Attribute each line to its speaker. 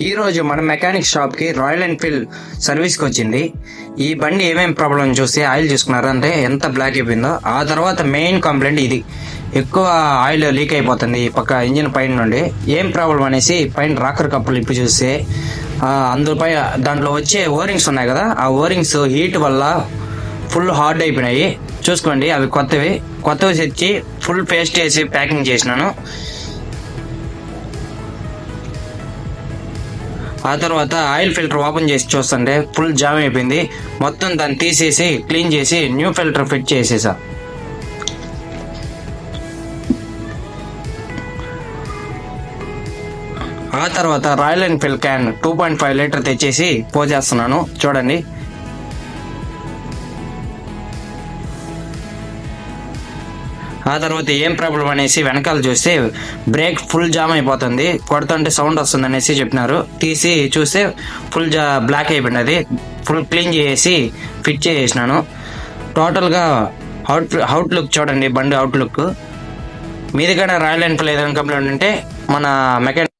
Speaker 1: ఈరోజు మన మెకానిక్ షాప్కి రాయల్ ఎన్ఫీల్డ్ సర్వీస్కి వచ్చింది. ఈ బండి ఏమేమి ప్రాబ్లం చూసి ఆయిల్ చూసుకున్నారు అంటే ఎంత బ్లాక్ అయిపోయిందో. ఆ తర్వాత మెయిన్ కంప్లైంట్ ఇది, ఎక్కువ ఆయిల్ లీక్ అయిపోతుంది ఈ పక్క ఇంజిన్ పైన నుండి. ఏం ప్రాబ్లం అనేసి పైన రాకర్ కప్పులు ఇప్పి చూస్తే అందుపై దాంట్లో వచ్చే ఓరింగ్స్ ఉన్నాయి కదా, ఆ ఓరింగ్స్ హీట్ వల్ల ఫుల్ హార్డ్ అయిపోయినాయి. చూసుకోండి, అవి కొత్తవి తెచ్చి ఫుల్ పేస్ట్ వేసి ప్యాకింగ్ చేసినాను. ఆ తర్వాత ఆయిల్ ఫిల్టర్ ఓపెన్ చేసి చూస్తుంటే ఫుల్ జామ్ అయిపోయింది. మొత్తం దాన్ని తీసేసి క్లీన్ చేసి న్యూ ఫిల్టర్ ఫిట్ చేసేసా. ఆ తర్వాత రాయల్ ఎన్ఫీల్డ్ క్యాన్ 2.5 లీటర్ తెచ్చేసి పోసేస్తున్నాను. చూడండి, ఆ తర్వాత ఏం ప్రాబ్లం అనేసి వెనకాల చూస్తే బ్రేక్ ఫుల్ జామ్ అయిపోతుంది, కొడుతుంటే సౌండ్ వస్తుంది అనేసి చెప్పినారు. తీసి చూస్తే ఫుల్ బ్లాక్ అయిపోయినది. ఫుల్ క్లీన్ చేసి ఫిట్ చేసేసినాను. టోటల్గా అవుట్లుక్ చూడండి, బండి అవుట్లుక్. మీది కూడా రాయల్ ఎన్ఫీల్డ్ ఏదైనా కంప్లైంట్ ఉంటే మన మెకానిక్